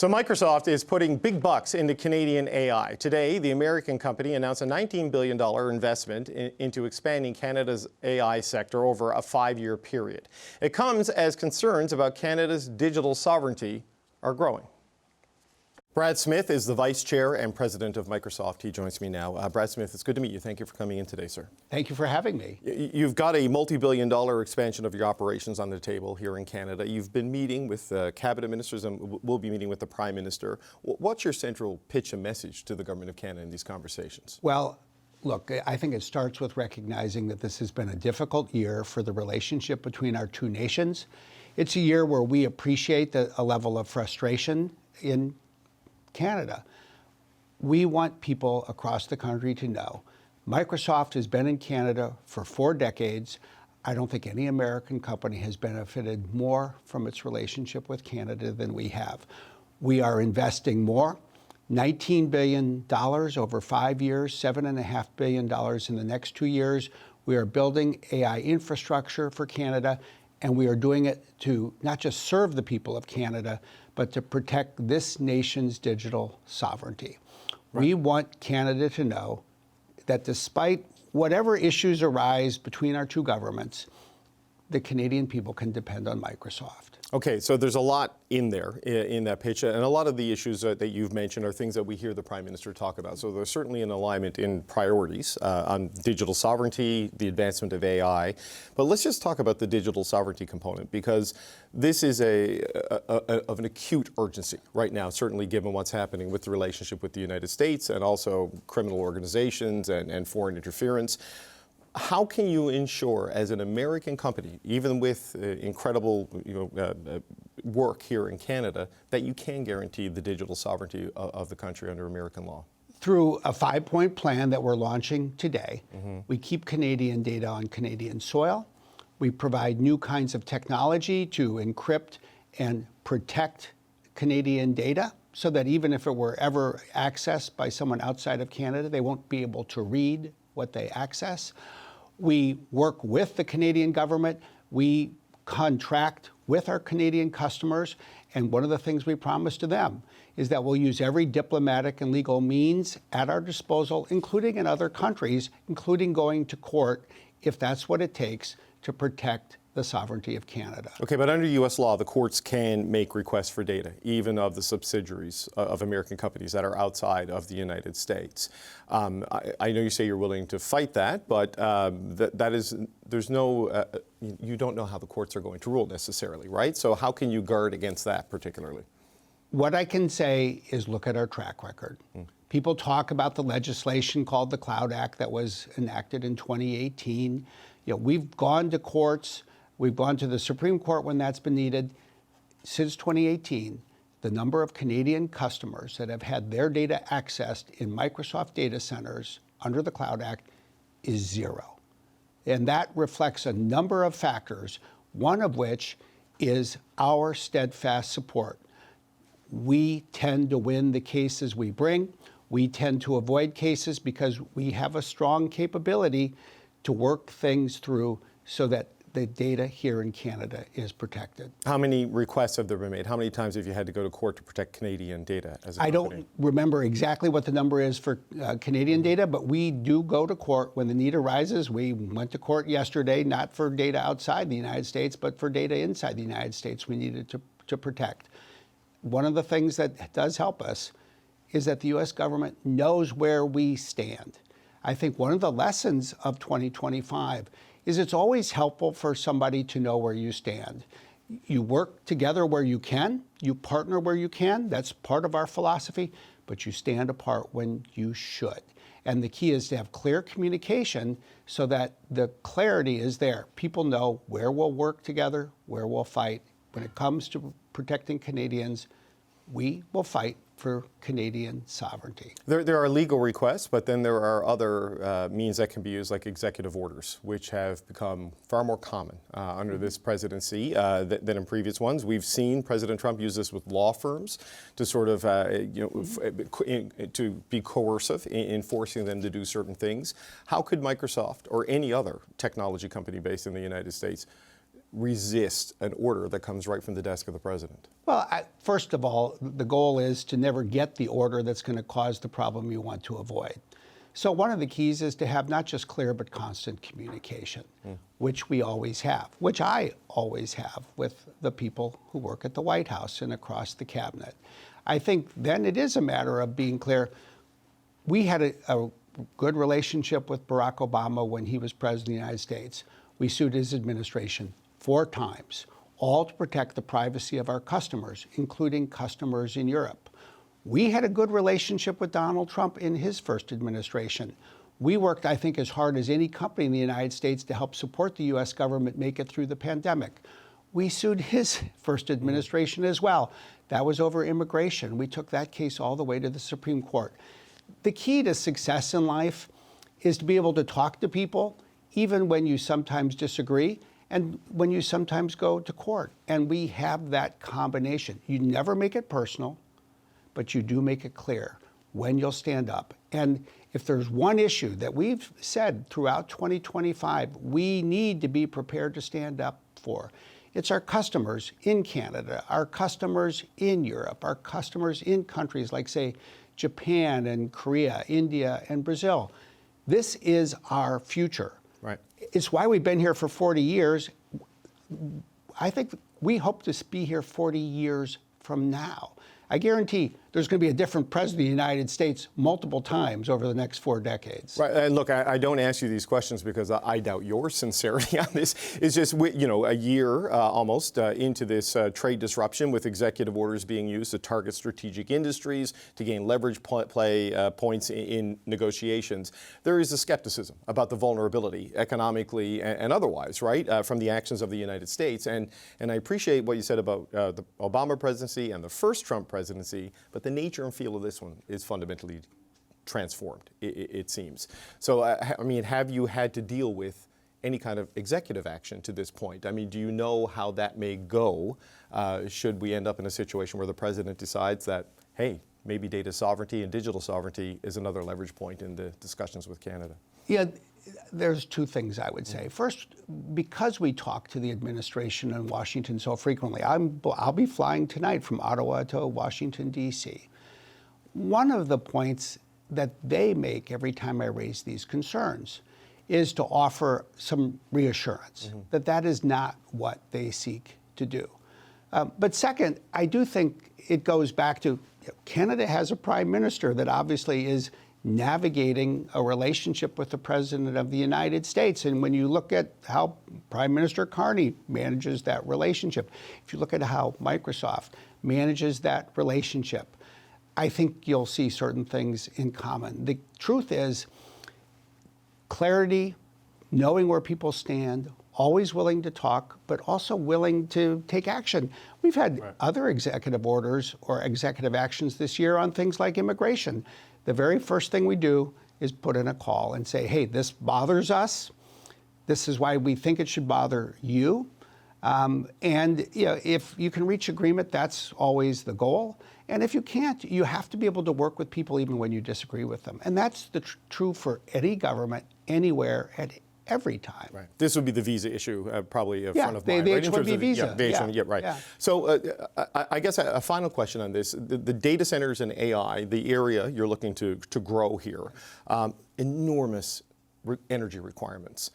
So Microsoft is putting big bucks into Canadian AI. Today, the American company announced a $19 billion investment into expanding Canada's AI sector over a 5-year period. It comes as concerns about Canada's digital sovereignty are growing. Brad Smith is the Vice Chair and President of Microsoft. He joins me now. Brad Smith, it's good to meet you. Thank you for coming in today, sir. Thank you for having me. You've got a multi-billion-dollar expansion of your operations on the table here in Canada. You've been meeting with cabinet ministers and will be meeting with the Prime Minister. What's your central pitch and message to the Government of Canada in these conversations? Well, look, I think it starts with recognizing that this has been a difficult year for the relationship between our two nations. It's a year where we appreciate a level of frustration in Canada. We want people across the country to know Microsoft has been in Canada for 4 decades. I don't think any American company has benefited more from its relationship with Canada than we have. We are investing more, $19 billion over 5 years, $7.5 billion in the next 2 years. We are building AI infrastructure for Canada, and we are doing it to not just serve the people of Canada, but to protect this nation's digital sovereignty. Right. We want Canada to know that despite whatever issues arise between our two governments, the Canadian people can depend on Microsoft. Okay, so there's a lot in there, in that pitch, and a lot of the issues that you've mentioned are things that we hear the Prime Minister talk about. So there's certainly an alignment in priorities on digital sovereignty, the advancement of AI. But let's just talk about the digital sovereignty component, because this is of an acute urgency right now, certainly given what's happening with the relationship with the United States and also criminal organizations and foreign interference. How can you ensure, as an American company, even with incredible work here in Canada, that you can guarantee the digital sovereignty of the country under American law? Through a 5-point plan that we're launching today, we keep Canadian data on Canadian soil. We provide new kinds of technology to encrypt and protect Canadian data so that even if it were ever accessed by someone outside of Canada, they won't be able to read what they access. We work with the Canadian government. We contract with our Canadian customers. And one of the things we promise to them is that we'll use every diplomatic and legal means at our disposal, including in other countries, including going to court if that's what it takes to protect the sovereignty of Canada. Okay, but under U.S. law, the courts can make requests for data, even of the subsidiaries of American companies that are outside of the United States. I know you say you're willing to fight that, but you don't know how the courts are going to rule necessarily, right? So how can you guard against that particularly? What I can say is look at our track record. People talk about the legislation called the Cloud Act that was enacted in 2018. We've gone to courts. We've gone to the Supreme Court when that's been needed. Since 2018, the number of Canadian customers that have had their data accessed in Microsoft data centers under the Cloud Act is 0. And that reflects a number of factors, one of which is our steadfast support. We tend to win the cases we bring. We tend to avoid cases because we have a strong capability to work things through so that the data here in Canada is protected. How many requests have there been made? How many times have you had to go to court to protect Canadian data as a company? I don't remember exactly what the number is for Canadian data, but we do go to court when the need arises. We went to court yesterday, not for data outside the United States, but for data inside the United States we needed to protect. One of the things that does help us is that the U.S. government knows where we stand. I think one of the lessons of 2025 is it's always helpful for somebody to know where you stand. You work together where you can, you partner where you can, that's part of our philosophy, but you stand apart when you should. And the key is to have clear communication so that the clarity is there. People know where we'll work together, where we'll fight. When it comes to protecting Canadians, we will fight for Canadian sovereignty. There are legal requests, but then there are other means that can be used, like executive orders, which have become far more common under this presidency than in previous ones. We've seen President Trump use this with law firms to sort of, to be coercive in forcing them to do certain things. How could Microsoft or any other technology company based in the United States resist an order that comes right from the desk of the president? Well, first of all, the goal is to never get the order that's going to cause the problem you want to avoid. So one of the keys is to have not just clear but constant communication, which we always have, which I always have with the people who work at the White House and across the cabinet. I think then it is a matter of being clear. We had a good relationship with Barack Obama when he was president of the United States. We sued his administration 4 times, all to protect the privacy of our customers, including customers in Europe. We had a good relationship with Donald Trump in his first administration. We worked, I think, as hard as any company in the United States to help support the U.S. government make it through the pandemic. We sued his first administration as well. That was over immigration. We took that case all the way to the Supreme Court. The key to success in life is to be able to talk to people, even when you sometimes disagree, and when you sometimes go to court. And we have that combination. You never make it personal, but you do make it clear when you'll stand up. And if there's one issue that we've said throughout 2025, we need to be prepared to stand up for, it's our customers in Canada, our customers in Europe, our customers in countries like, say, Japan and Korea, India and Brazil. This is our future. Right. It's why we've been here for 40 years. I think we hope to be here 40 years from now. I guarantee there's going to be a different president of the United States multiple times over the next 4 decades. Right, and look, I don't ask you these questions because I doubt your sincerity on this. It's just, you know, a year almost into this trade disruption with executive orders being used to target strategic industries to gain leverage play points in negotiations. There is a skepticism about the vulnerability economically and otherwise, right, from the actions of the United States. And I appreciate what you said about the Obama presidency and the first Trump presidency, but the nature and feel of this one is fundamentally transformed, it seems. So, I mean, have you had to deal with any kind of executive action to this point? I mean, do you know how that may go should we end up in a situation where the president decides that, hey, maybe data sovereignty and digital sovereignty is another leverage point in the discussions with Canada? Yeah, there's 2 things I would say. First, because we talk to the administration in Washington so frequently, I'll be flying tonight from Ottawa to Washington, D.C. One of the points that they make every time I raise these concerns is to offer some reassurance that that is not what they seek to do. But second, I do think it goes back to Canada has a prime minister that obviously is navigating a relationship with the President of the United States. And when you look at how Prime Minister Carney manages that relationship, if you look at how Microsoft manages that relationship, I think you'll see certain things in common. The truth is clarity, knowing where people stand, always willing to talk, but also willing to take action. We've had other executive orders or executive actions this year on things like immigration. The very first thing we do is put in a call and say, hey, this bothers us. This is why we think it should bother you. And you know, if you can reach agreement, that's always the goal. And if you can't, you have to be able to work with people even when you disagree with them. And that's true for any government, anywhere, at every time. Right. This would be the visa issue, probably front of mind. The right? H-1B visa. Yeah, the H-1B, yeah, right. Yeah. So I guess a final question on this. The data centers and AI, the area you're looking to grow here, enormous energy requirements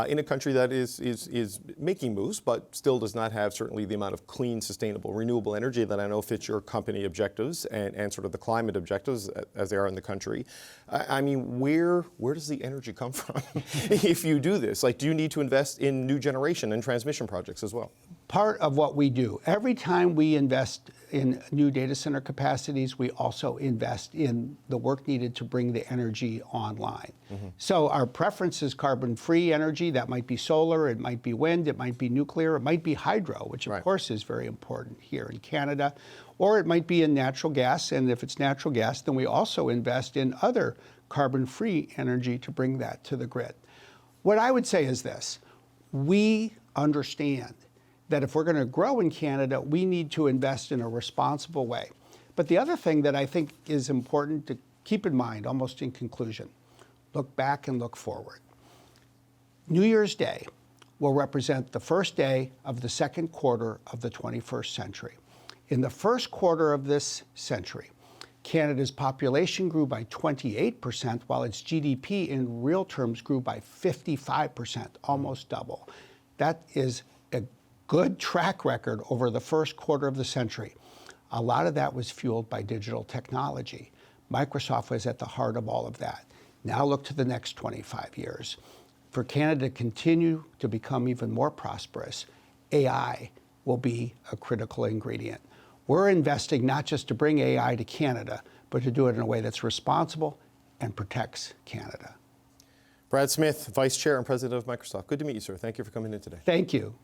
in a country that is making moves, but still does not have certainly the amount of clean, sustainable, renewable energy that I know fits your company objectives and sort of the climate objectives as they are in the country. I mean, where does the energy come from if you do this? Like, do you need to invest in new generation and transmission projects as well? Part of what we do, every time we invest in new data center capacities, we also invest in the work needed to bring the energy online. So our preference is carbon-free energy. That might be solar, it might be wind, it might be nuclear, it might be hydro, which of course is very important here in Canada, or it might be in natural gas. And if it's natural gas, then we also invest in other carbon-free energy to bring that to the grid. What I would say is this: we understand that if we're going to grow in Canada, we need to invest in a responsible way. But the other thing that I think is important to keep in mind, almost in conclusion, look back and look forward. New Year's Day, will represent the first day of the second quarter of the 21st century. In the first quarter of this century, Canada's population grew by 28%, while its GDP in real terms grew by 55%, almost double. That is a good track record over the first quarter of the century. A lot of that was fueled by digital technology. Microsoft was at the heart of all of that. Now look to the next 25 years. For Canada to continue to become even more prosperous, AI will be a critical ingredient. We're investing not just to bring AI to Canada, but to do it in a way that's responsible and protects Canada. Brad Smith, Vice Chair and President of Microsoft. Good to meet you, sir. Thank you for coming in today. Thank you.